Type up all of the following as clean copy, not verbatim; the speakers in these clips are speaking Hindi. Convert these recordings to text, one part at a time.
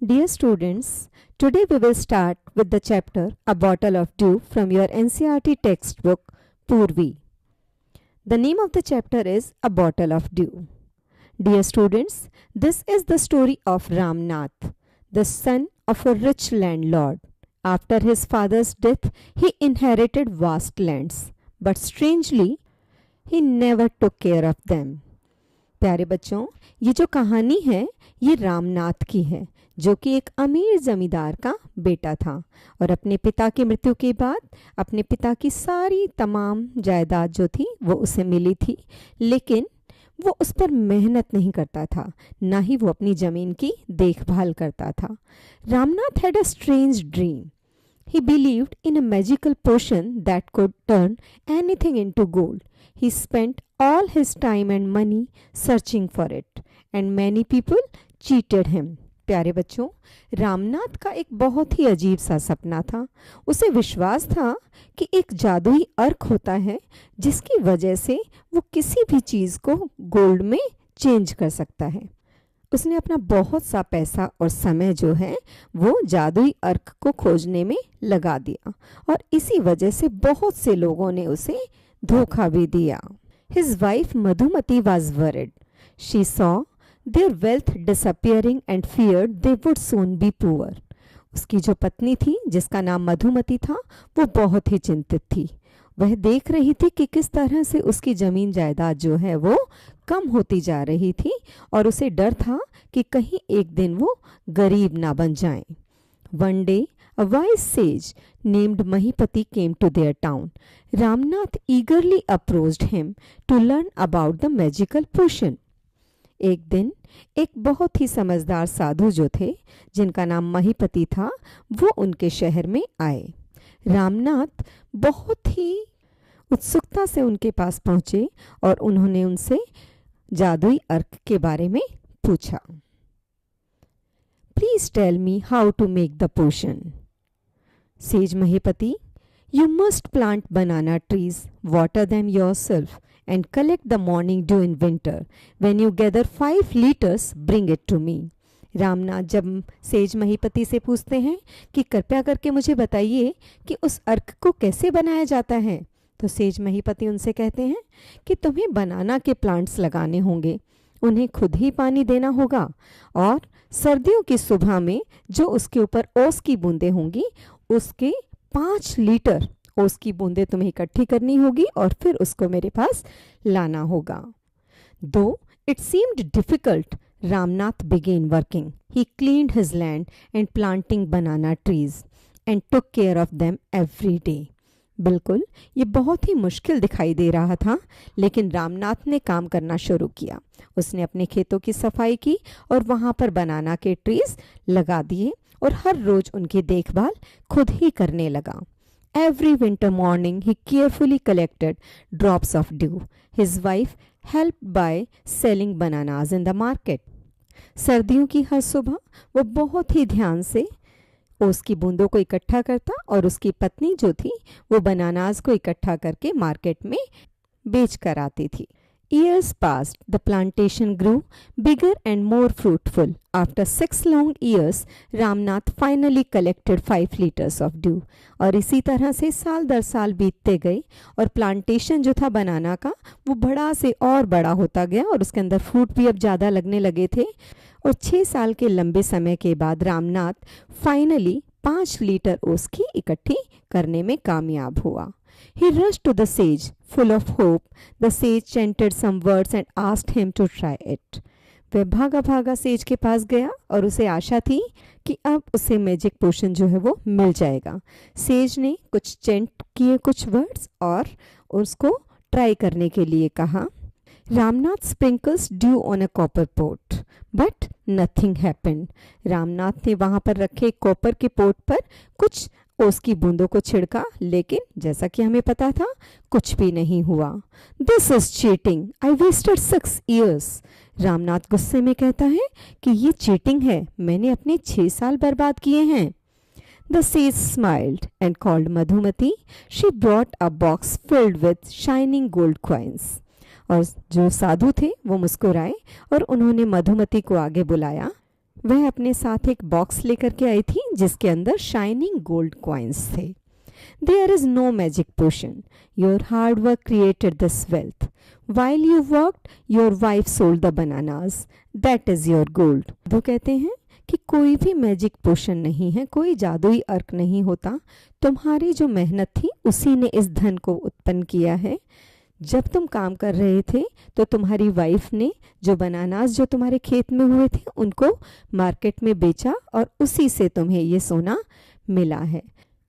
Dear students, today we will start with the chapter A Bottle of Dew from your NCERT textbook Purvi. The name of the chapter is A Bottle of Dew. Dear students, this is the story of Ramnath, the son of a rich landlord. After his father's death, he inherited vast lands, but strangely, he never took care of them. प्यारे बच्चों, ये जो कहानी है ये रामनाथ की है, जो कि एक अमीर जमींदार का बेटा था और अपने पिता की मृत्यु के बाद अपने पिता की सारी तमाम जायदाद जो थी वो उसे मिली थी, लेकिन वो उस पर मेहनत नहीं करता था, ना ही वो अपनी ज़मीन की देखभाल करता था. Ramnath had a strange dream. He believed in a magical potion that could turn anything into gold. He spent all his time and money searching for it, and many people cheated him. प्यारे बच्चों, रामनाथ का एक बहुत ही अजीब सा सपना था. उसे विश्वास था कि एक जादुई अर्क होता है जिसकी वजह से वो किसी भी चीज़ को गोल्ड में चेंज कर सकता है. उसने अपना बहुत सा पैसा और समय जो है वो जादुई अर्क को खोजने में लगा दिया और इसी वजह से बहुत से लोगों ने उसे धोखा भी दिया. His wife Madhumati was worried. She saw their wealth disappearing and feared they would soon be poor. उसकी जो पत्नी थी जिसका नाम मधुमती था वो बहुत ही चिंतित थी. वह देख रही थी कि किस तरह से उसकी ज़मीन जायदाद जो है वो कम होती जा रही थी और उसे डर था कि कहीं एक दिन वो गरीब ना बन जाएं. One day, a wise sage named Mahipati came to their town. Ramnath eagerly approached him to learn about the magical potion. एक दिन एक बहुत ही समझदार साधु जो थे जिनका नाम महिपति था वो उनके शहर में आए. रामनाथ बहुत ही उत्सुकता से उनके पास पहुँचे और उन्होंने उनसे जादुई अर्क के बारे में पूछा. Please tell me how to make the potion. Sage Mahipati, you must plant banana trees, water them yourself, and collect the morning dew in winter. When you gather 5 liters, bring it to me. Ramnath जब सेज महिपति से पूछते हैं कि कृपया करके मुझे बताइए कि उस अर्क को कैसे बनाया जाता है, तो सेज महिपति उनसे कहते हैं कि तुम्हें बनाना के प्लांट्स लगाने होंगे, उन्हें खुद ही पानी देना होगा और सर्दियों की सुबह में जो उसके ऊपर ओस की बूंदें होंगी उसके 5 लीटर ओस की बूंदें तुम्हें इकट्ठी करनी होगी और फिर उसको मेरे पास लाना होगा. दो it seemed difficult, Ramnath began working. He cleaned his land and planting banana trees and took care of them every day. बिल्कुल ये बहुत ही मुश्किल दिखाई दे रहा था, लेकिन रामनाथ ने काम करना शुरू किया. उसने अपने खेतों की सफाई की और वहाँ पर बनाना के ट्रीज लगा दिए और हर रोज उनकी देखभाल खुद ही करने लगा. Every winter morning he carefully collected drops of dew. His wife helped by selling bananas in the market. सर्दियों की हर सुबह वो बहुत ही ध्यान से उसकी बूंदों को इकट्ठा करता और उसकी पत्नी जो थी वो बनानास को इकट्ठा करके मार्केट में बेच कर आती थी. Years passed. The plantation grew bigger and more fruitful. After 6 long years, Ramnath finally collected 5 liters of dew. और इसी तरह से साल दर साल बीतते गए और प्लांटेशन जो था बनाना का वो बड़ा से और बड़ा होता गया और उसके अंदर फ्रूट भी अब ज़्यादा लगने लगे थे. और 6 साल के लंबे समय के बाद रामनाथ फाइनली 5 लीटर ओस की इकट्ठी करने में कामयाब हुआ. He rushed to the sage, full of hope. The sage chanted some words and asked him to try it. वह भागा भागा सेज के पास गया और उसे आशा थी कि अब उसे मैजिक पोशन जो है वो मिल जाएगा. सेज ने कुछ चेंट किए कुछ वर्ड्स और उसको ट्राई करने के लिए कहा. Ramnath sprinkles dew on a copper pot, but nothing happened. Ramnath ने वहाँ पर रखे कॉपर के पोट पर कुछ ओस की बूंदों को छिड़का, लेकिन जैसा कि हमें पता था कुछ भी नहीं हुआ. This is cheating, I wasted 6 years. Ramnath गुस्से में कहता है कि ये चीटिंग है, मैंने अपने 6 साल बर्बाद किए हैं. The sage smiled and called Madhumati. She brought a box filled with shining gold coins. और जो साधु थे वो मुस्कुराए और उन्होंने मधुमती को आगे बुलाया. वह अपने साथ एक बॉक्स लेकर के आई थी जिसके अंदर शाइनिंग गोल्ड कॉइन्स थे। There is no magic potion, your hard work created this wealth, while you worked your wife sold the bananas, that is your gold. वो कहते हैं कि कोई भी मैजिक पोशन नहीं है, कोई जादुई अर्क नहीं होता, तुम्हारी जो मेहनत थी उसी ने इस धन को उत्पन्न किया है। जब तुम काम कर रहे थे तो तुम्हारी वाइफ ने जो बनानास जो तुम्हारे खेत में हुए थे उनको मार्केट में बेचा और उसी से तुम्हें ये सोना मिला है।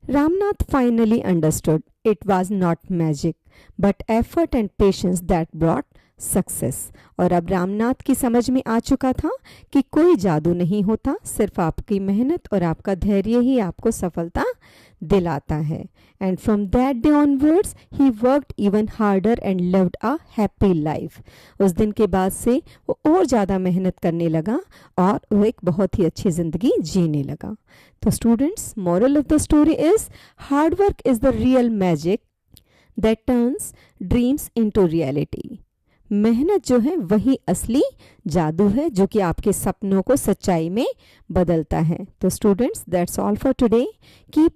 Ramnath finally understood it was not magic but effort and patience that brought success. और अब रामनाथ की समझ में आ चुका था कि कोई जादू नहीं होता, सिर्फ आपकी मेहनत और आपका धैर्य ही आपको सफलता दिलाता है। And from that day onwards he worked even harder and lived a happy life. उस दिन के बाद से वो और ज़्यादा मेहनत करने लगा और वो एक बहुत ही अच्छी ज़िंदगी जीने लगा। तो students, moral of the story is hard work is the real magic that turns dreams into reality. मेहनत जो है वही असली जादू है जो कि आपके सपनों को सच्चाई में बदलता है। तो students, that's all for today. Keep